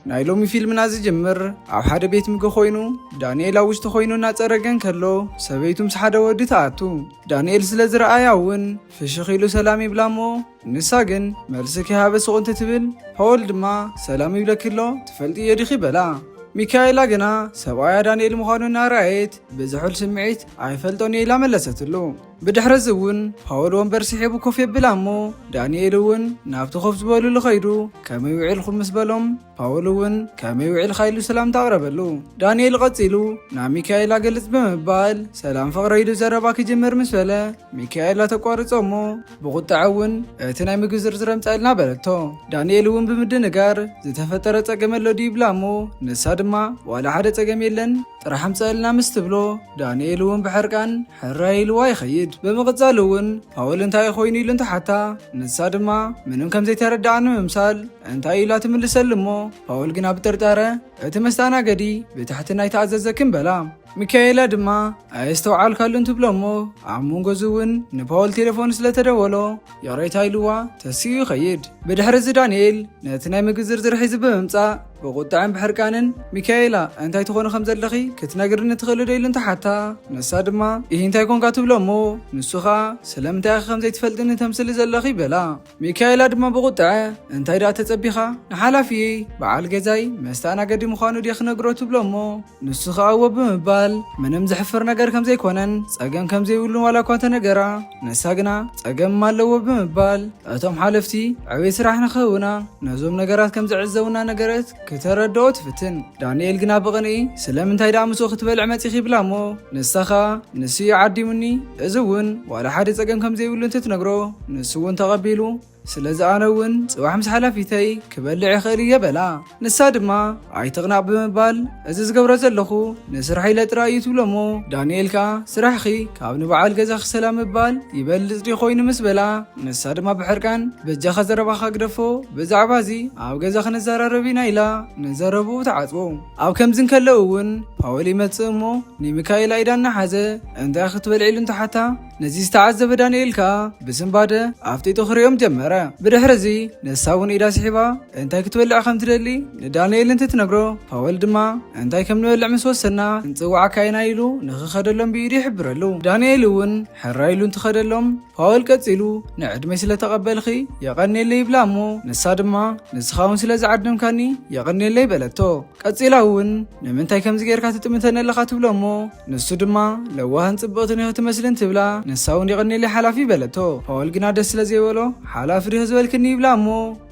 ናይ ሎሚ ፊልምና ዝጅምር ኣብ ሓደ ቤት ምግቢ ኮይኑ ዳንኤል ኣብ ውሽጢ ኮይኑ እናፀረገን ከሎ ሰበይቱ ምስ ሓደ ወዲ ተኣቱ። ዳንኤል ስለ ዝረኣያ እውን ፍሽኽ ኢሉ ሰላም ይብላ እሞ ንሳ ግን መልሲ ከይሃበ ስቕ እንትትብል ፓውል ድማ ሰላም ይብለክሎ ትፈልጥ እየ ዲኺ በላ። ሚካኤላ ግና ሰብኣያ ዳንኤል ምዃኑ እናረኣየት ብዝሑል ስምዒት ኣይፈልጦን ኢላ መለሰትሉ። ብድሕረዚ እውን ፓውል ወንበር ስሒቡ ኮፍ የብላ እሞ ዳንኤል እውን ናብቲ ኮፍ ዝበሉሉ ኸይዱ ከመይ ውዒልኩም ምስ በሎም ፓውል እውን ከመይ ውዒልካ ኢሉ ሰላምታ ኣቕረበሉ። ዳንኤል ቀፂሉ ናብ ሚካኤላ ገልጽ ብምባል ሰላም ፍቕረ ኢሉ ዘረባ ክጅምር ምስ በለ ሚካኤላ ተቋርጾ እሞ ብቁጣዕ እውን እቲ ናይ ምግቢ ዝርዝር ኣምጻኢልና በለቶ። ዳንኤል እውን ብምድንጋር ዝተፈጠረ ፀገም ኣሎ ድዩ ይብላ እሞ ንሳ ድማ ዋላ ሓደ ፀገም የለን ጥራሕ ኣምጻኢልና ምስ ትብሎ ዳንኤል እውን ብሕርቃን ሕራይ ኢልዋ ይኸይድ። ብምቕጻል እውን ፓውል እንታይ ኮይኑ ኢሉ እንተሓታ ንሳ ድማ ምንም ከም ዘይተረዳእኒ ምምሳል እንታይ ኢላ ትምልሰሉ እሞ ፓውል ግና ብጥርጣረ እቲ መስተኣናገዲ ብታሕቲ ናይ ተኣዘዘክን በላ። ሚካኤላ ድማ ኣየስተውዓልካሉ እንትብሎ እሞ ኣብ መንጎዙ እውን ንፓውል ቴሌፎን ስለተደወሎ የቕሬታ ኢልዋ ተስዩ ይኸይድ። ብድሕሪ እዚ ዳንኤል ነቲ ናይ ምግቢ ዝርዝር ሒዙ ብምምጻእ ብቁጣዕን ብሕርቃንን ሚካኤላ እንታይ ትኾኑ ከም ዘለኺ ክትነግርኒ ትኽእሉ ዶ ኢሉ እንተሓታ ንሳ ድማ ይህ እንታይ ኮንካ ትብሎ እሞ ንሱ ኸኣ ስለምንታይ ኸ ከም ዘይትፈልጥኒ ተምስሊ ዘለኺ በላ። ሚካኤላ ድማ ብቁጣዕ እንታይ ዳ ተጸቢኻ ንሓላፍየ በዓል ገዛይ መስተኣናገዲ ምዃኑ ድየ ክነግሮ ትብሎ እሞ ንሱ ኸኣ እወ ብምባል ምንም ዝሕፍር ነገር ከም ዘይኮነን ፀገም ከም ዘይብሉን ዋላ እኳ ተነገራ ንሳ ግና ፀገም ኣለዎ ብምባል እቶም ሓለፍቲ ዕብይ ስራሕ ንኽህቡና ነዞም ነገራት ከም ዝዕዘቡና ነገረት ከተረድኦ ትፍትን። ዳንኤል ግና ብቕንኢ ስለምንታይ ዳ ምስኡ ክትበልዕ መፂኺ ይብላ እሞ ንሳ ኸኣ ንሱ እዩ ዓዲሙኒ እዚ እውን ዋላ ሓደ ፀገም ከም ዘይብሉ እንትትነግሮ ንሱ እውን ተቐቢሉ ስለዚ ኣነ እውን ጽባሕ ምስ ሓላፊተይ ክበልዕ ይኽእል እየ በላ። ንሳ ድማ ኣይትቕናዕ ብምባል እዚ ዝገብሮ ዘለኹ ንስራሕ ኢለ ጥራይ እዩ ትብሎ እሞ ዳንኤል ከዓ ስራሕኺ ካብ ንበዓል ገዛ ክሰላም ምባል ይበልፅ ዲ ኮይኑ ምስ በላ ንሳ ድማ ብሕርቃን በጃኻ ዘረባኻ ግደፎ ብዛዕባ እዚ ኣብ ገዛ ክንዘራረብ ኢና ኢላ ንዘረቡ ተዓፅቦ። ኣብ ከምዝን ከለው እውን ፓውል ይመፅእ እሞ ንሚካኤላ ኢዳ እናሓዘ እንታይ ክትበልዕ ኢሉ እንተሓታ ነዚ ዝተዓዘበ ዳንኤል ከዓ ብስምባደ ኣፍጢጡ ክሪኦም ጀመረ። ብድሕሪ እዚ ንሳ እውን ኢዳ ስሒባ እንታይ ክትበልዕ ከም ትደሊ ንዳንኤል እንትትነግሮ ፓውል ድማ እንታይ ከም ንበልዕ ምስ ወሰና እንፅዋዓካ ኢና ኢሉ ንኽኸደሎም ብኢዱ ይሕብረሉ። ዳንኤል እውን ሕራይ ኢሉ እንትኸደሎም ፓውል ቀፂሉ ንዕድመይ ስለተቐበልኺ የቐኒየለይ ይብላ እሞ ንሳ ድማ ንስኻ እውን ስለ ዝዓድምካኒ የቐኒየለይ በለቶ። ቀፂላ እውን ንምንታይ ከምዚ ጌርካ ትጥምተኒ ኣለኻ ትብሎ እሞ ንሱ ድማ ለዋህን ጽብቕትን ኢኻ ትመስልን ትብላ ንሳ እውን የቐኒየለይ ሓላፊ በለቶ። ፓውል ግና ደስ ስለ ዘይበሎ ሓላፊ ዲኺ ዝበልክኒ ይብላ እሞ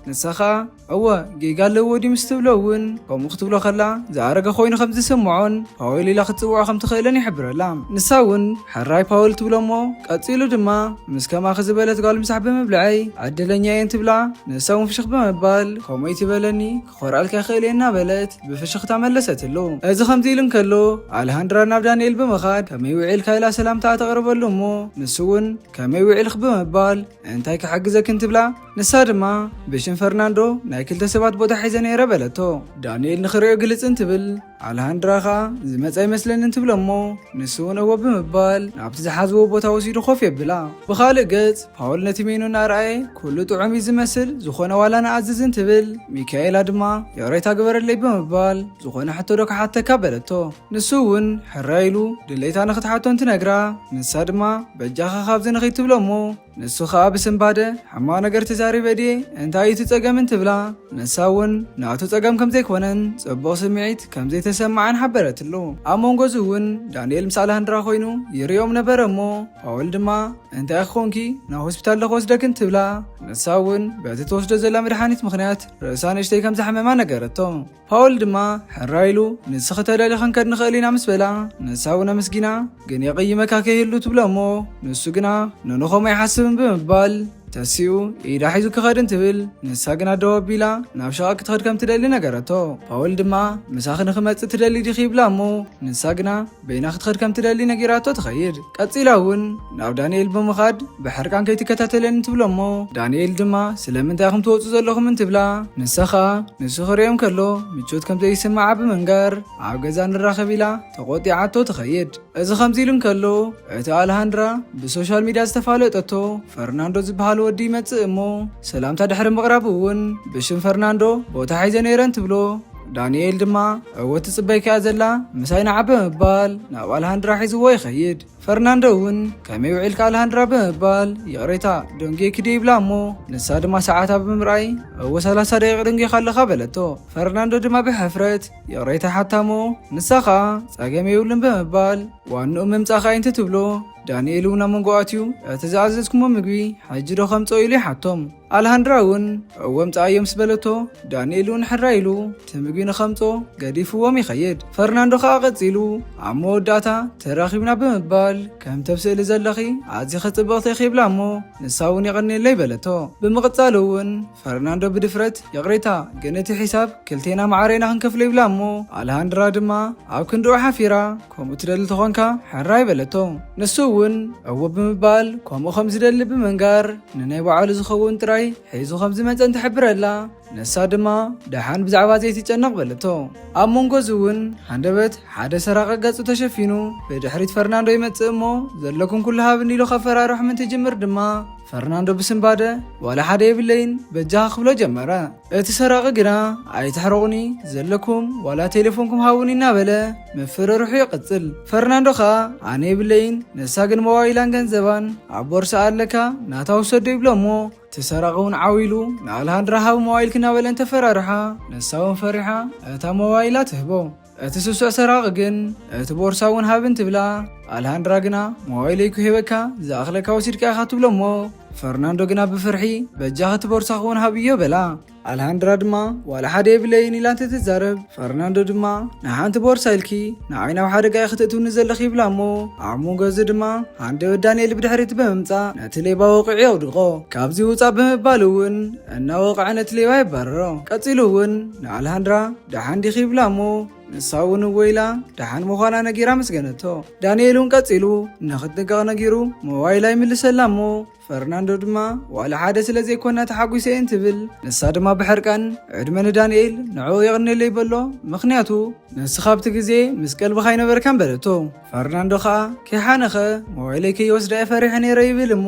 ንሳ ኸኣ እወ ጌጋ ኣለዎ ዲ ምስ ትብሎ እውን ከምኡ ክትብሎ ከላ ዝኣረገ ኮይኑ ከም ዝስምዖን ፓውል ኢላ ክትፅውዖ ከም ትኽእልን ይሕብረላ። ንሳ እውን ሕራይ ፓውል ትብሎ እሞ ቀፂሉ ድማ ምስ ከማኺ ዝበለት ጓል ምሳሕ ብምብልዐይ ዕድለኛ እየን ትብላ ንሳ እውን ፍሽኽ ብምባል ከምይ ትበለኒ ክኾርአልካ ይኽእል እየ እናበለት ብፍሽኽታ መለሰትሉ። እዚ ከምዚ ኢሉ እንከሎ ኣልሃንድራ ናብ ዳንኤል ብምኻድ ከመይ ውዒልካ ኢላ ሰላምታ ተቕርበሉ እሞ ንሱ እውን ከመይ ውዒልክ ብምባል እንታይ ክሕግዘክን ትብላ ንሳ ድማ ብሽም ፈርናንዶ ናይ ክልተ ሰባት ቦታ ሒዘ ነይረ በለቶ። ዳንኤል ንኽሪኦ ግልፅን ትብል ኣልሃንድራ ኸኣ ዝመፀ ይመስለንን ትብሎ እሞ ንሱ እውን እወ ብምባል ናብቲ ዝሓዝዎ ቦታ ወሲዱ ኮፍ የብላ። ብኻልእ ገጽ ፓውል ነቲ ሜኑ እናርኣየ ኩሉ ጥዑም እዩ ዝመስል ዝኾነ ዋላ ንኣዝዝን ትብል ሚካኤላ ድማ የቕሬታ ግበረለይ ብምባል ዝኾነ ሕቶ ዶ ክሓተካ በለቶ። ንሱ እውን ሕራይ ኢሉ ድሌታ ንኽትሓቶ እንትነግራ ንሳ ድማ በጃኻ ካብዚ ንኸይድ ትብሎ እሞ ንሱ ኸኣ ብስምባደ ሕማቕ ነገር ተዛሪበ ድየ እንታይ እዩ ትፀገምን ትብላ ንሳ እውን ናቱ ፀገም ከም ዘይኮነን ጽቡቕ ስምዒት ከም ዘይተሰማዓን ሓበረትሉ። ኣብ መንጎዚ እውን ዳንኤል ምስ ኣልሃንድራ ኮይኑ ይርዮም ነበረ እሞ ፓውል ድማ እንታይ ክኾንኪ ናብ ሆስፒታል ለክወስደክን ትብላ ንሳ እውን በቲ ትወስዶ ዘላ መድሓኒት ምኽንያት ርእሳ ንእሽተይ ከም ዝሓመማ ነገረቶ። ፓውል ድማ ሕራይ ኢሉ ንስኺ ተደሊኸን ከድ ንኽእል ኢና ምስ በላ ንሳ እውን ኣመስጊና ግን የቕይመካ ከይህሉ ትብሎ እሞ ንሱ ግና ንንኸም ኣይሓስብን ብምባል ተሲኡ ኢዳ ሒዙ ክኸድን ትብል ንሳ ግና ደው ኣቢላ ናብ ሸቓ ክትኸድ ከም ትደሊ ነገረቶ። ፓውል ድማ ምሳኺ ንኽመፅእ ትደሊ ዲኺ ይብላ እሞ ንሳ ግና በይና ክትኸድ ከም ትደሊ ነጊራቶ ትኸይድ። ቀፂላ እውን ናብ ዳንኤል ብምኻድ ብሕርቃን ከይትከታተለኒ ትብሎ እሞ ዳንኤል ድማ ስለምንታይ ከም ትወፁ ዘለኹምን ትብላ ንሳ ኸኣ ንሱ ክሪኦም ከሎ ምቾት ከም ዘይስማዓ ብምንጋር ኣብ ገዛ ንራኸብ ኢላ ተቆጢዓቶ ትኸይድ። እዚ ከምዚ ኢሉ እንከሎ እቲ ኣልሃንድራ ብሶሻል ሚድያ ዝተፋለጠቶ ፈርናንዶ ዝበሃል ወዲ ይመፅእ እሞ ሰላምታ ድሕሪ ምቕራብ እውን ብሽም ፈርናንዶ ቦታ ሒዘ ነይረን ትብሎ ዳንኤል ድማ እወት ጽበይካ ዘላ ምሳይና ዓበ ምባል ናብ አልሃንድራ ሒዝዎ ይኸይድ። ፈርናንዶ እውን ከመይ ውዒልካ አልሃንድራ ብምባል የቕሬታ ደንጌ ክደ ይብላ እሞ ንሳ ድማ ሰዓታ ብምርኣይ እወ 30 ደቂቕ ደንጌኻ ኣለኻ በለቶ። ፈርናንዶ ድማ ብሕፍረት የቕሬታ ሓታሞ ንሳኻ ጸገም የብሉን ብምባል ዋንኡ ምምጻኻ ይንት ትብሎ ዳንኤል እውን ኣብ መንጎኣትዩ እቲ ዝኣዘዝኩሞ ምግቢ ሕጂ ዶ ከምጾ ኢሉ ይሓቶም። አልሃንድራ እውን እወም ጻዮም ስበለቶ ዳንኤል እውን ሕራ ኢሉ እቲ ምግቢ ንኸምጾ ገዲፍዎም ይኸይድ። ፈርናንዶ ከዓ ቐጺሉ ኣብ መወዳእታ ተራኺብና ብምባል ከም ተብስእሊ ዘለኺ ኣዝኻ ጽብቕቲ ኢኺ ይብላ እሞ ንሳ እውን ይቐኒየላ ይበለቶ። ብምቕጻል እውን ፈርናንዶ ብድፍረት የቕሬታ ግን እቲ ሒሳብ ክልቴና ማዕረና ክንከፍሎ ይብላ እሞ አልሃንድራ ድማ ኣብ ክንድኡ ሓፊራ ከምኡ ትደሊ ተኾንካ ሕራ ይበለቶ። ንሱ እውን እወ ብምባል ከምኡ ከም ዝደሊ ብምንጋር ንናይ ባዕሉ ዝኸውን ጥራይ ሒዙ ከም ዝመፀን ትሕብረላ። ንሳ ድማ ደሓን ብዛዕባ ዘይትጨነቕ በለቶ። ኣብ መንጎዝ እውን ሃንደበት ሓደ ሰራቐ ገጹ ተሸፊኑ ብድሕሪት ፈርናንዶ ይመጽእ እሞ ዘለኩም ኩሉ ሃብኒ ኢሉ ከፈራርሖ ምንትጅምር ድማ ፈርናንዶ ብስምባደ ዋላ ሓደ የብለይን በጃኻ ክብሎ ጀመረ። እቲ ሰራቒ ግና ኣይትሕረቑኒ ዘለኩም ዋላ ቴሌፎንኩም ሃቡኒ እናበለ ምፍርርሑ ይቕጽል። ፈርናንዶ ኸ ኣነ የብለይን ንሳ ግን ሞባይላን ገንዘባን ኣብ ቦርሳ ኣለካ ናታ ውሰዶ ይብሎ እሞ ተሰራቀ እውን ዓዊሉ ንአልሃንድራ ሃብ ሞባይል ክናበለን ተፈራርሓ ንሳ እውን ፈሪሓ እታ ሞባይላ ትህቦ። እቲ ስሱዕ ሰራቂ ግን እቲ ቦርሳ እውን ሃብን ትብላ። አልሃንድራ ግና ሞባይለይ ክሂበካ ዝኣኽለካ ወሲድካ ኢኻ ትብሎ እሞ ፈርናንዶ ግና ብፍርሒ በጃኻ እቲ ቦርሳ እውን ሃብዮ በላ። አልሃንድራ ድማ ዋላ ሓደ የብለይን ኢላ እንትትዛረብ ፈርናንዶ ድማ ንሓንቲ ቦርሳ ኢልኪ ንዓይና ኣብ ሓደጋ ክትእትውኒ ዘለኺ ይብላ እሞ ኣብ መንጎ እዚ ድማ ሃንደበት ዳንኤል ብድሕሪት ብምምፃእ ነቲ ሌባ ወቂዑ የውድቆ። ካብዚ ውፃእ ብምባል እውን እናወቕዐ ነቲ ሌባ ይባረሮ። ቀፂሉ እውን ንአልሃንድራ ደሓን ዲኺ ይብላ እሞ ንሳ እውን ወይላ ደሓን ምዃና ነጊራ መስገነቶ። ዳንኤል እውን ቀፂሉ ንኽትንቀቕ ነጊሩ ሞባይላ ይምልሰላ እሞ ፈርናንዶ ድማ ዋላ ሓደ ስለ ዘይኮና ተሓጒሰ እየን ትብል። ንሳ ድማ ብሕርቃን ዕድመ ንዳንኤል ንዕኡ የቕኒየለ ይበሎ ምኽንያቱ ንስኻ ኣብቲ ግዜ ምስ ቀልብኻ ይነበርካን በለቶ። ፈርናንዶ ከዓ ከይሓነኸ ሞባይለይ ከይወስዳ ፈሪሐ ነይረ ይብል እሞ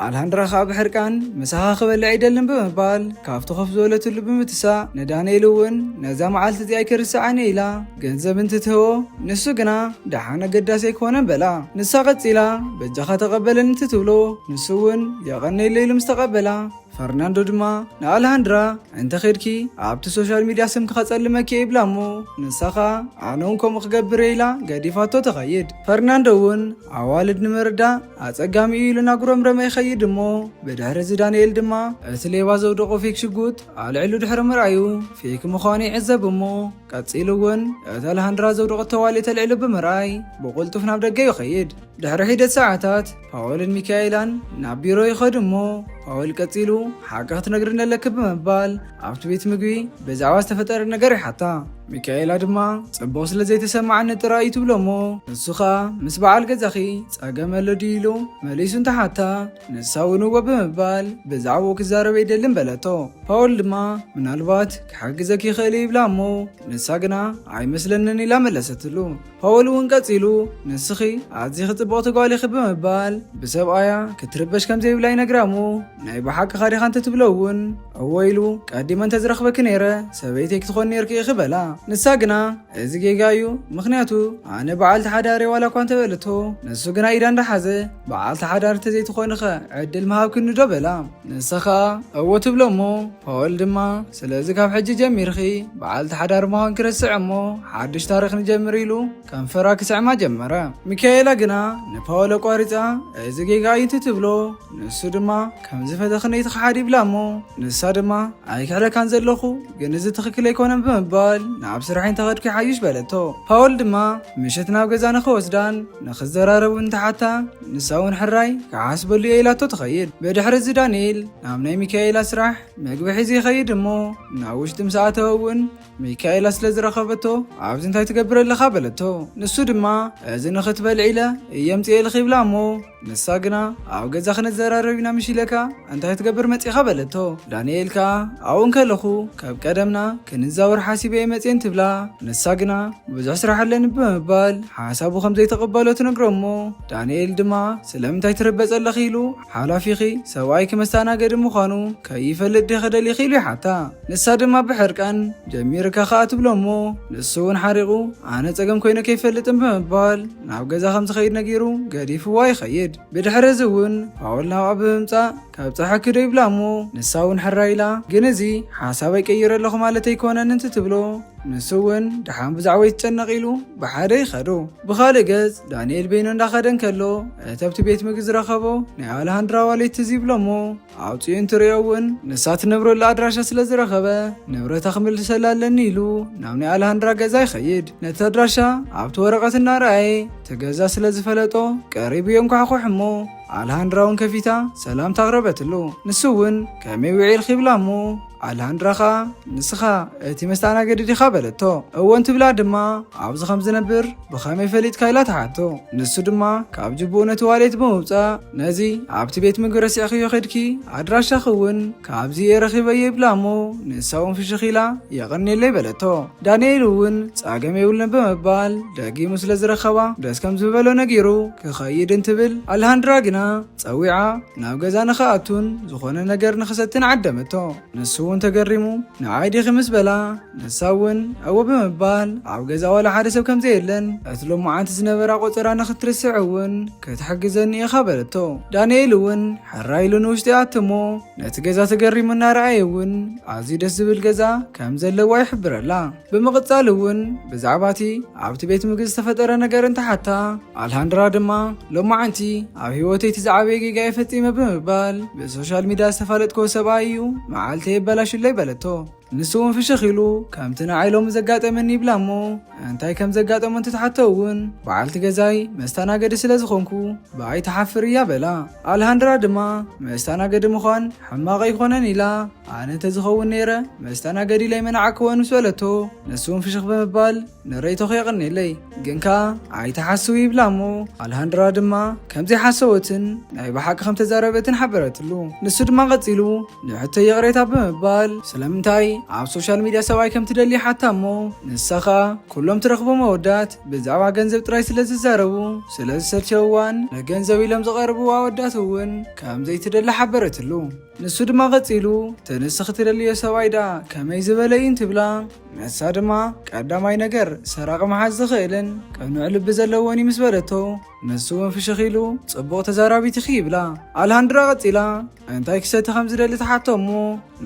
አልሃንድራ ከዓ ብሕርቃን ምሳኻ ክበልዕ ኣይደልን ብምባል ካብቲ ኮፍ ዝበለትሉ ብምትሳእ ንዳንኤል እውን ነዛ መዓልቲ እዚኣ ኣይክርስዓኒ ኢላ ገንዘብ እንትትህቦ ንሱ ግና ደሓን ኣገዳሲ ኣይኮነን በላ። ንሳ ቀፂላ በጃኻ ተቐበለን እንትትብሎ ንሱ እውን የቐነየለ ኢሉ ምስ ተቐበላ ፈርናንዶ ድማ ንአልሃንድራ እንተ ኸድኪ ኣብቲ ሶሻል ሚድያ ስምኪ ኸጸልመኪ ይብላ እሞ ንሳኻ ኣነ እውን ከምኡ ክገብር ኢላ ገዲፋቶ ተኸይድ። ፈርናንዶ እውን ኣዋልድ ንምርዳእ ኣጸጋሚ እዩ ኢሉ ናጉረምረመ ይኸይድ እሞ ብድሕሪ እዚ ዳንኤል ድማ እቲ ሌባ ዘውደቆ ፌክ ሽጉጥ ኣልዒሉ ድሕሪ ምርኣዩ ፌክ ምዃኑ ይዕዘብ እሞ ቀፂሉ እውን እቲ አልሃንድራ ዘውደቆ ተዋልየ ተልዒሉ ብምርኣይ ብቁልጡፍ ናብ ደገ ይኸይድ። ድሕሪ ሒደት ሰዓታት ፓውልን ሚካኤላን ናብ ቢሮ ይኸዱ እሞ ፓውል ቀፂሉ ሓቂ ክትነግረኒ ኣለክ ብምባል ኣብቲ ቤት ምግቢ ብዛዕባ ዝተፈጠረ ነገር ይሓታ። ሚካኤላ ድማ ጽቡቕ ስለ ዘይተሰማዓኒ ጥራይ ትብሎ እሞ ንሱ ኸኣ ምስ በዓል ገዛኺ ጸገም ኣሎ ድዩ ኢሉ መሊሱ እንተሓታ ንሳ እውን እወ ብምባል ብዛዕባኡ ክዛረበ ኣይደልን በለቶ። ፓውል ድማ ምናልባት ክሓግዘኪ ይኽእል ይብላ እሞ ንሳ ግና ኣይመስለንን ኢላ መለሰትሉ። ፓውል እውን ቀፂሉ ንስኺ ኣዝኺ ጽቡቕቲ ጓል ኢኺ ብምባል ብሰብኣያ ክትርበሽ ከም ዘይብላ ይነግራ እሞ ናይ ብሓቂ ኻዲኻ እንተትብሎ እውን እወ ኢሉ ቀዲመ እንተዝረኽበኪ ነይረ ሰበይተይ ክትኾን ነርኪ ኢኺ በላ። ንሳ ግና እዚ ጌጋ እዩ ምኽንያቱ ኣነ በዓልቲ ሓዳሪ ዋላ እኳ እንተበለቶ ንሱ ግና ኢዳ እንዳሓዘ በዓልቲ ሓዳሪ እንተዘይትኾንኸ ዕድል መሃብክኒ ዶ በላ። ንሳ ኸኣ እወ ትብሎ እሞ ፓውል ድማ ስለዚ ካብ ሕጂ ጀሚርኺ በዓልቲ ሓዳሪ ምዃን ክርስዕ እሞ ሓድሽ ታሪኽ ንጀምር ኢሉ ከንፈራ ክስዕማ ጀመረ። ሚካኤላ ግና ንፓውል ኣቋሪፃ እዚ ጌጋ እዩ እንትትብሎ ንሱ ድማ ከምዚ ፈተኽነ ይትኸሓድ ይብላ እሞ ንሳ ድማ ኣይክሕለካን ዘለኹ ግን እዚ ትኽክል ኣይኮነን ብምባል ናብ ስራሕን እንተኸድኩ ይሓይሽ በለቶ። ፓውል ድማ ምሸት ናብ ገዛ ንኽወስዳን ንኽዘራረቡ እንተሓታ ንሳ እውን ሕራይ ክሓስበሉ እየ ኢላቶ ትኸይድ። ብድሕሪ እዚ ዳንኤል ናብ ናይ ሚካኤላ ስራሕ ምግቢ ሒዙ ይኸይድ እሞ ናብ ውሽጢ ምስ ኣተወ እውን ሚካኤላ ስለ ዝረኸበቶ ኣብዚ እንታይ ትገብር ኣለኻ በለቶ። ንሱ ድማ እዚ ንኽትበልዕ ኢለ እየ ምፅኤልኺ ይብላ እሞ ንሳ ግና ኣብ ገዛ ክንዘራረብ ኢና ምሽለካ እንታይ ትገብር መፂኻ በለቶ። ዳንኤል ከዓ ኣብኡ ከለኹ ካብ ቀደምና ክንዛወር ሓሲበ መፅን ትብላ። ንሳ ግና ብዙሕ ስራሕ ኣለኒ ብምባል ሓሳቡ ከም ዘይተቐበሎ ትነግሮሞ። ዳንኤል ድማ ስለምንታይ ትርበፅ ኣለኺ ኢሉ ሓላፊኺ ሰብኣይ ክመስተኣናገድ ምዃኑ ከይፈልጥ ዲኸ ደሊኺ ኢሉ ይሓታ። ንሳ ድማ ብሕርቃን ጀሚርካ ከዓ ትብሎሞ። ንሱ እውን ሓሪቑ ኣነ ፀገም ኮይኑ ከይፈልጥን ብምባል ናብ ገዛ ከም ዝኸይድ ነጊሩ ገዲፍዋ ይኸይድ። ብድሕሪ እዚ እውን ፓውል ናብኣ ብምምፃእ ካብ ፀሓክ ዶ ይብላ እሞ ንሳ እውን ሕራ ኢላ ግን እዚ ሓሳበይ ቀይረ ኣለኹ ማለት ኣይኮነን እንት ትብሎ። ንሱ እውን ድሓን ብዛዕባ ይትጨነቕ ኢሉ ብሓደ ይኸዱ። ብኻልእ ገጽ ዳንኤል በይኑ እንዳኸደን ከሎ እቲ ኣብቲ ቤት ምግቢ ዝረኸቦ ናይ ኣልሃንድራ ዋሌት ትዝ ይብሎሞ። ኣውፅኡ እንትሪኦ እውን ንሳ ትነብረሉ ኣድራሻ ስለ ዝረኸበ ንብረታ ክምልሰላ ኣለኒ ኢሉ ናብ ናይ ኣልሃንድራ ገዛ ይኸይድ። ነቲ ኣድራሻ ኣብቲ ወረቐት እናረኣየ እቲ ገዛ ስለ ዝፈለጦ ቀሪቡ የንኳሕኩሕ እሞ ኣልሃንድራ እውን ከፊታ ሰላም ታቕረበትሉ። ንሱ እውን ከመይ ውዒልኺ ይብላ እሞ ኣልሃንድራ ኸ ንስኻ እቲ መስተኣናገዲ ዲኻ በለቶ። እወን ትብላ ድማ ኣብዚ ከም ዝነብር ብኸመይ ፈሊጥካ ኢላ ተሓቶ። ንሱ ድማ ካብ ጅቡኡ ነቲ ዋሌት ብምውፃእ ነዚ ኣብቲ ቤት ምግቢ ረሲዕኽዮ ኸድኪ ኣድራሻኺ እውን ካብዚ የረኺበየ ይብላ እሞ ንሳ እውን ፍሽኽ ኢላ የቐኒየለይ በለቶ። ዳንኤል እውን ጻገም የብሉን ብምባል ደጊሙ ስለ ዝረኸባ ደስ ከም ዝበሎ ነጊሩ ክኸይድ እንትብል ኣልሃንድራ ግና ፀዊዓ ናብ ገዛ ንኽኣቱን ዝኾነ ነገር ንኽሰትን ዓደመቶ። ንሱ እውን ተገሪሙ ንዓይ ዲኺ ምስ በላ ንሳ እውን እወ ብምባል ኣብ ገዛ ዋላ ሓደ ሰብ ከም ዘየለን እቲ ሎሙዓንቲ ዝነበራ ቆፀራ ንኽትርስዕ እውን ክትሕግዘኒ ኢኻ በለቶ። ዳንኤል እውን ሕራ ኢሉ ንውሽጢ ኣትሞ ነቲ ገዛ ተገሪሙ እናረኣየ እውን ኣዝዩ ደስ ዝብል ገዛ ከም ዘለዋ ይሕብረላ። ብምቕፃል እውን ብዛዕባቲ ኣብቲ ቤት ምግቢ ዝተፈጠረ ነገር እንተሓታ ኣልሃንድራ ድማ ሎሙዓንቲ ኣብ ሂወተይ እቲ ዝዓበየ ጌጋ የፈፂመ ብምባል ብሶሻል ሚድያ ዝተፋለጥኮ ሰብኣይ እዩ መዓልተ የበላሽለይ በለቶ። ንሱ እውን ፍሽኽ ኢሉ ከምቲ ንዓይሎም ዘጋጠመኒ ይብላ እሞ እንታይ ከም ዘጋጠሞ እንትተሓቶ እውን በዓልቲ ገዛይ መስተኣናገዲ ስለ ዝኾንኩ ብኣይ ተሓፍር እያ በላ። ኣልሃንድራ ድማ መስተኣናገዲ ምዃን ሕማቕ ኣይኮነን ኢላ ኣነ እንተዝኸውን ነይረ መስተኣናገዲ ላይ መናዓክወ ምስ በለቶ። ንሱ እውን ፍሽኽ ብምባል ንረይቶኸ የቕኒለይ ግን ከዓ ኣይተሓስቡ ይብላ እሞ ኣልሃንድራ ድማ ከምዘይሓሰበትን ናይ ብሓቂ ከም ተዛረበትን ሓበረትሉ። ንሱ ድማ ቀፂሉ ንሕቶ የቕሬታ ብምባል ስለምንታይ ኣብ ሶሻል ሚድያ ሰብኣይ ከም ትደሊ ሓታ እሞ ንሳኻ ኩሎም ትረኽቦ መወዳት ብዛዕባ ገንዘብ ጥራይ ስለ ዝዛረቡ ስለ ዝሰልቸውዋን ንገንዘብ ኢሎም ዝቐርቡ ኣወዳት እውን ከምዘይ ትደሊ ሓበረትሉ። ንሱ ድማ ቀፂሉ ተንስኽ ትደልዮ ሰብኣይ ዳ ከመይ ዝበለይን ትብላ። ንሳ ድማ ቀዳማይ ነገር ሰራቕ መሓዝ ዝኽእልን ቅኑዕ ልቢ ዘለዎን ምስ በለቶ። ንሱ እውን ፍሽኽ ኢሉ ጽቡቕ ተዛራቢት ኢኺ ይብላ። ኣልሃንድራ ቀፂላ እንታይ ክሰቲ ከም ዝደሊ ተሓቶ እሞ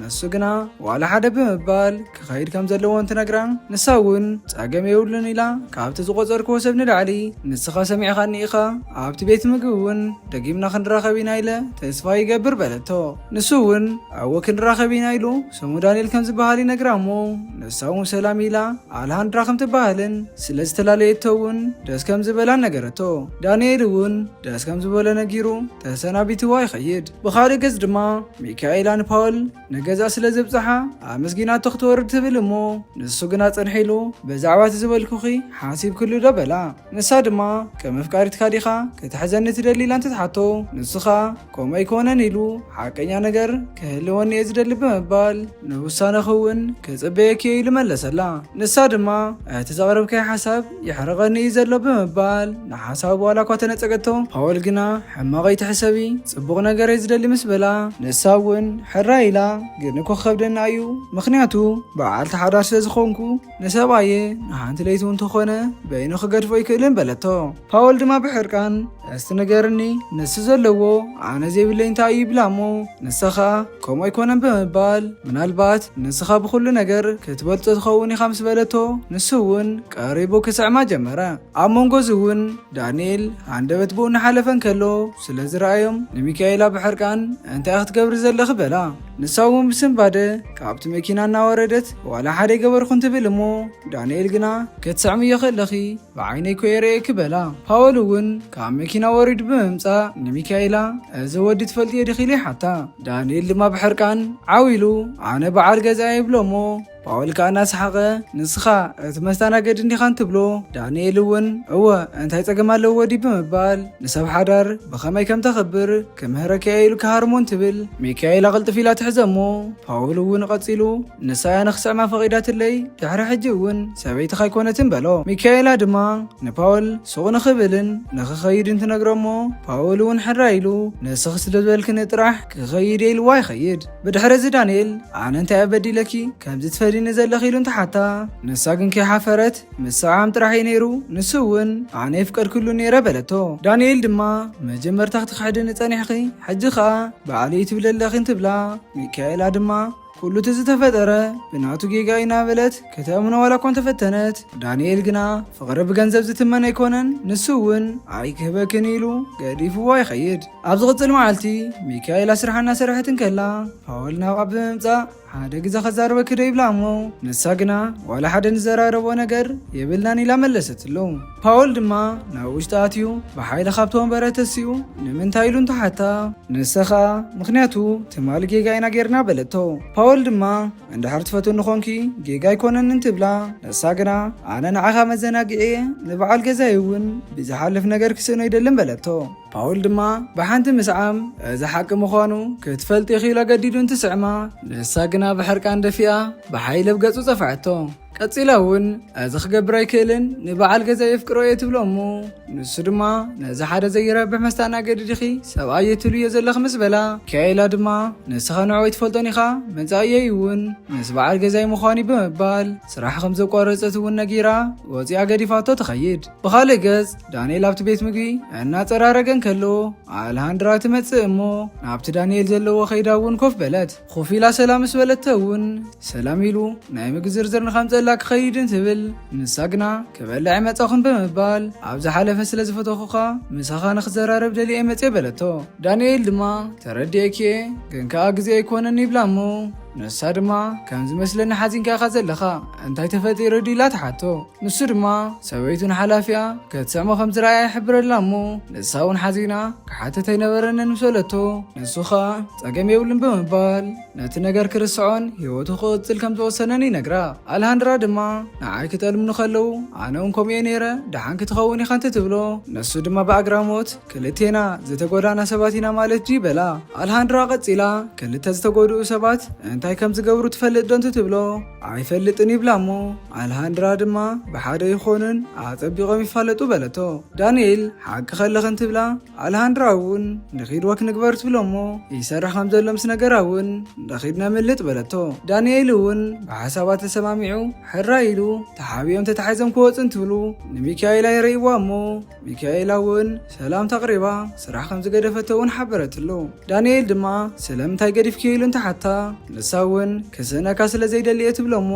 ንሱ ግና ዋላ ሓደ ብምባል ክኸይድ ከም ዘለዎን ትነግራ። ንሳ እውን ጸገም የብሉን ኢላ ካብቲ ዝቆፀርክዎ ሰብ ንላዕሊ ንስኻ ሰሚዕኻኒ ኢኻ ኣብቲ ቤት ምግቢ እውን ደጊምና ክንራኸብ ኢና ኢለ ተስፋ ይገብር በለቶ። ንሱ እውን ኣወ ክንራኸብ ኢና ኢሉ ስሙ ዳንኤል ከም ዝበሃል ይነግራ እሞ ንሳ እውን ሰላም ኢላ ኣልሃንድራ ከም ትበሃልን ስለ ዝተላለየቶ እውን ደስ ከም ዝበላን ነገረቶ። ዳንኤል እውን ደስ ከም ዝበሎ ነጊሩ ተሰናቢትዋ ይኸይድ። ብኻልእ ገጽ ድማ ሚካኤላ ንፓውል ንገዛ ስለ ዘብፅሓ ኣመስጊናቶ ክትወርድ ትብል እሞ ንሱ ግና ፀንሒሉ ብዛዕባ እቲ ዝበልኩኺ ሓሲብ ክሉ ዶ በላ። ንሳ ድማ ከም ኣፍቃሪትካ ዲኻ ክትሕዘኒ ትደሊ ኢላ እንትትሓቶ ንሱኻ ከምኡ ኣይኮነን ኢሉ ሓቀኛ ነገር ክህልወኒ እየ ዝደሊ ብምባል ንውሳነኺ እውን ክፅበየኪ ኢሉ መለሰላ። ንሳ ድማ እቲ ዘቕረብካይ ሓሳብ ይሕርቐኒ እዩ ዘሎ ብምባል ንሓሳብ ዋላ እኳ ተነፀገቶ። ፓውል ግና ሕማቐይ ትሕሰቢ ጽቡቕ ነገር እየ ዝደሊ ምስ በላ ንሳ እውን ሕራ ኢላ ግን እኮ ከብደና እዩ ምክንያቱ በዓልቲ ሓዳር ስለ ዝኾንኩ ንሰብኣየ ንሓንቲ ለይቲ እውን ተኾነ በይኑ ክገድፎ ይክእልን በለቶ። ፓውል ድማ ብሕርቃን እስቲ ነገርኒ ንሱ ዘለዎ ኣነ ዘይብለይ እንታይ እዩ ይብላ እሞ ንስኻ ከምኡ ኣይኮነን ብምባል ምናልባት ንስኻ ብኩሉ ነገር ክትበልጦ ትኸውን ኢኻ ምስ በለቶ ንሱ እውን ቀሪቡ ክስዕማ ጀመረ። ኣብ መንጎዚ እውን ዳንኤል ሃንደበት ብኡ እናሓለፈን ከሎ ስለ ዝረኣዮም ንሚካኤላ ብሕርቃን እንታይ ክትገብሪ ዘለኺ በላ። ንሳ እውን ብስንባደ ካብቲ መኪና እናወረደት ዋላ ሓደ ገበርኩን ትብል እሞ ዳንኤል ግና ክትስዕምዮ ከለኺ ብዓይነይ ኮ የርአየኪ በላ። ፓውል እውን ካብ መኪና ወሪዱ ብምምፃእ ንሚካኤላ እዚ ወዲ ትፈልጥዮ ዲኺ ኢሉ ይሓታ። ዳንኤል ድማ ብሕርቃን ዓዊሉ ኣነ በዓል ገዛ ይብሎ እሞ ፓውል ከዓ እናሰሓቐ ንስኻ እቲ መስተናገዲ እንዲኻ እንትብሎ ዳንኤል እውን እወ እንታይ ፀገም ኣለዎ ዲ ብምባል ንሰብ ሓዳር ብኸመይ ከም ተኽብር ክምህረከ ኢሉ ክሃርሞ እንትብል ሚካኤል ኣቕልጥፍ ኢላ ትሕዘሞ ፓውል እውን ቀፂሉ ንሳያ ንኽስዕማ ፈቒዳትለይ ድሕሪ ሕጂ እውን ሰበይትኻ ኣይኮነትን በሎ ሚካኤላ ድማ ንፓውል ሱቕ ንኽብልን ንኽኸይድ እንትነግሮሞ ፓውል እውን ሕራ ኢሉ ንስኽ ስለ ዝበልክኒ ጥራሕ ክኸይድ ኢልዋ ይኸይድ ብድሕሪ እዚ ዳንኤል ኣነ እንታይ ኣበዲለኪ ከምዚ ትፈዲኒ ዘለኺ ኢሉ እንተሓታ ንሳ ግን ከይሓፈረት ምስ ሰብዓም ጥራሕ እዩ ነይሩ ንሱ እውን ኣነ ይፍቀድክሉ ነይረ በለቶ ዳንኤል ድማ መጀመርታ ክትክሕድኒ ፀኒሕኺ ሕጂ ከዓ ባዕለይ ትብለለኺ እንትብላ ሚካኤላ ድማ ኩሉ እቲ ዝተፈጠረ ብናቱ ጌጋ ኢና በለት ከተእምኖ ዋላ እኳ እንተፈተነት ዳንኤል ግና ፍቕሪ ብገንዘብ ዝትመን ኣይኮነን ንሱ እውን ኣይክህበክን ኢሉ ገዲፍዋ ይኸይድ ኣብ ዝቕፅል መዓልቲ ሚካኤል ስራሓ እናሰርሐት እንከላ ፓውል ናብኣ ብምምፃእ ሓደ ግዜ ከዛረበ ክደ ይብላ እሞ ንሳ ግና ዋላ ሓደ ንዘራረቦ ነገር የብልናን ኢላ መለሰትሉ ፓውል ድማ ናብ ውሽጢ ኣትዩ ብሓይሊ ካብቲ ወንበረ ተሲኡ ንምንታይ ኢሉ እንተሓታ ንስኻ ምክንያቱ ትማሊ ጌጋ ኢና ጌርና በለቶ ፓውል ድማ እንድሕር ትፈትውኒ ኮንኪ ጌጋ ኣይኮነን እንትብላ ንሳ ግና ኣነ ንዓኻ መዘናግዒ ንበዓል ገዛይ እውን ብዝሓልፍ ነገር ክስእኖ ይደልን በለቶ ፓውል ድማ ብሓንቲ ምስዓም እዚ ሓቂ ምዃኑ ክትፈልጥ ይኽእል ኣገዲዱ እንትስዕማ ንሳ ግና ብሕርቃን ደፊኣ ብሓይሊ ኣብ ገጹ ፀፍዐቶ ቀፂላ እውን እዚ ክገብር ኣይክእልን ንበዓል ገዛ የፍቅሮ እየ ትብሎ እሞ ንሱ ድማ ነዚ ሓደ ዘይረብሕ መስተኣናገዲ ዲኺ ሰብኣይ የትሉ እየ ዘለኽ ምስ በላ ሚካኤላ ድማ ንስኻ ንዕወይ ትፈልጦን ኢኻ መጻእየይ እውን ምስ በዓል ገዛይ ምዃኑ ብምባል ስራሕ ከም ዘቋረፀት እውን ነጊራ ወፂኣ ገዲፋቶ ትኸይድ ብኻልእ ገጽ ዳንኤል ኣብቲ ቤት ምግቢ እናፀራረገን ከሎ ኣልሃንድራ ትመፅእ እሞ ናብቲ ዳንኤል ዘለዎ ኸይዳ እውን ኮፍ በለት ኮፍ ኢላ ሰላም ምስ በለተ እውን ሰላም ኢሉ ናይ ምግቢ ዝርዝር ንኸምፀ ክኸይድን ትብል ንሳ ግና ክበልዕ መፀኹን ብምባል ኣብ ዝሓለፈ ስለ ዝፈተኹኻ ምሳኻ ንኽዘራረብ ደሊየ መፅየ በለቶ ዳንኤል ድማ ተረዲአኪ ግን ከዓ ግዜ ኣይኮነን ይብላ እሞ ንሳ ድማ ከም ዝመስለኒ ሓዚንካ ኢኻ ዘለኻ እንታይ ተፈጢሩ ዲላ ትሓቶ ንሱ ድማ ሰበይቱ ንሓላፊያ ክትሰዕሞ ከም ዝረኣያ ይሕብረላ እሞ ንሳ እውን ሓዚና ክሓተት ኣይነበረንን ምስ በለቶ ንሱ ኸ ፀገም የብሉን ብምባል ነቲ ነገር ክርስዖን ሂወቱ ክቕፅል ከም ዝወሰነን ይነግራ ኣልሃንድራ ድማ ንዓይ ክጠልምኑ ከለው ኣነ እውን ከምኡ ነይረ ድሓን ክትኸውን ኢኻ እንትትብሎ ንሱ ድማ ብኣግራሞት ክልቴና ዝተጎዳና ሰባት ኢና ማለት ጂ በላ ኣልሃንድራ ቀፂላ ክልተ ዝተጎድኡ ሰባት እንታይ ከም ዝገብሩ ትፈልጥ ዶ እንትትብሎ ኣይፈልጥን ይብላ እሞ ኣልሃንድራ ድማ ብሓደ ይኾኑን ኣፀቢቖም ይፋለጡ በለቶ ዳንኤል ሓቂ ከለኽ እንትብላ ኣልሃንድራ እውን ንኺድዋ ክንግበር ትብሎ እሞ ይሰርሕ ከም ዘሎ ምስ ነገራ እውን ንኺድና ምልጥ በለቶ ዳንኤል እውን ብሓሳባት ተሰማሚዑ ሕራ ኢሉ ተሓቢኦም ተታሒዞም ክወፅን እንትብሉ ንሚካኤላ ይረይዋ እሞ ሚካኤላ እውን ሰላም ተቕሪባ ስራሕ ከም ዝገደፈቶ እውን ሓበረትሉ ዳንኤል ድማ ስለምንታይ ገዲፍኪ ኢሉ እንተሓታ ንሳ እውን ክስእነካ ስለ ዘይደልየ ትብሎ እሞ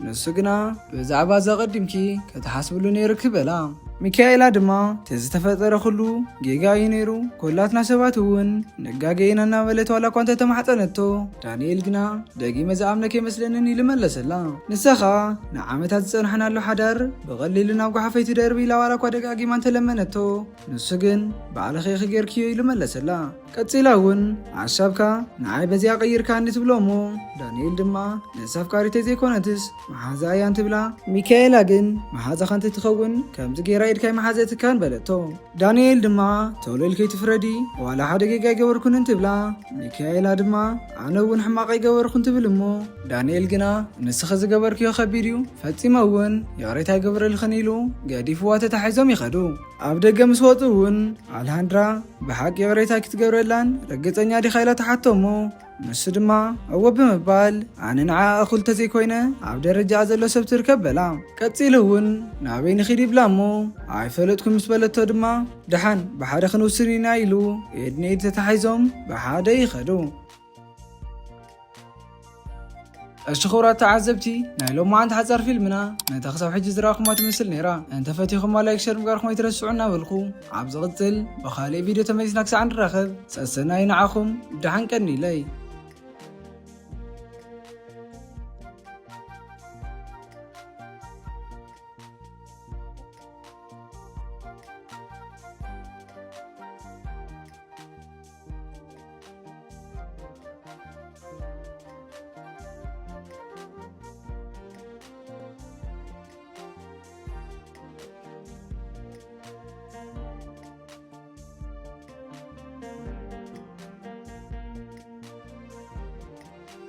ንሱ ግና ብዛዕባ ዘቐዲምኪ ከተሓስብሉ ነይሩ ክበላ ሚካኤላ ድማ ተዝተፈጠረ ኩሉ ጌጋ እዩ ነይሩ ኮላትና ሰባት እውን ነጋገይና እናበለት ዋላ እኳ እንተተማሕፀነቶ ዳንኤል ግና ደጊመ ዝኣምነከ ይመስለንን ኢሉ መለሰላ ንስኻ ንዓመታት ዝፀንሐናሉ ሓዳር ብቐሊሉ ናብ ጓሓፈይ ትደርቢ ኢላ ዋላ እኳ ደጋጊማ እንተለመነቶ ንሱ ግን ባዕልኸ ክጌርክዮ ኢሉ መለሰላ ቀፂላ እውን ዓሻብካ ንዓይ በዚያ ቀይርካኒ ትብሎ እሞ ዳንኤል ድማ ንሳፍካሪተ ዘይኮነትስ መሓዛ እያ እንትብላ ሚካኤላ ግን መሓዛኻ እንትትኸውን ከምዚ ጌራ ኢድካይ መሓዘትካን በለቶ ዳንኤል ድማ ቶሎ ኢልከይ ትፍረዲ ዋላ ሓደ ጌጋ ይገበርኩን እንትብላ ሚካኤላ ድማ ኣነ እውን ሕማቕ ይገበርኩን ትብል እሞ ዳንኤል ግና ንስኸ ዝገበርክዮ ከቢድ እዩ ፈፂመ እውን የቕሬታ ይገብረልኽን ኢሉ ገዲፍዋ ተታሒዞም ይኸዱ ኣብ ደገ ምስ ወፁ እውን ኣልሃንድራ ብሓቂ የቕሬታ ክትገብረላን ርግፀኛ ዲኻ ኢላ ተሓቶ እሞ ንሱ ድማ እወ ብምባል ኣነ ንዓ እኹል ተዘይኮይነ ኣብ ደረጃ ዘሎ ሰብ ትርከብ በላ ቀፂሉ እውን ናበይ ንኺድ ይብላ እሞ ኣይፈለጥኩም ምስ በለቶ ድማ ድሓን ብሓደ ክንውስን ኢና ኢሉ ኤድኔድ ተታሒዞም ብሓደ ይኸዱ الشخورات تعذبتي نايلو ما عند حزر فيلمنا نتخسو حج زراكم ما تمثل نيرا انت فتيكم ما لايك شير مقاركم يترسعونا بالخو عبز غتل بخالي فيديو تميزناكس عن الرخب سأسنا ينعاكم دحان كني لي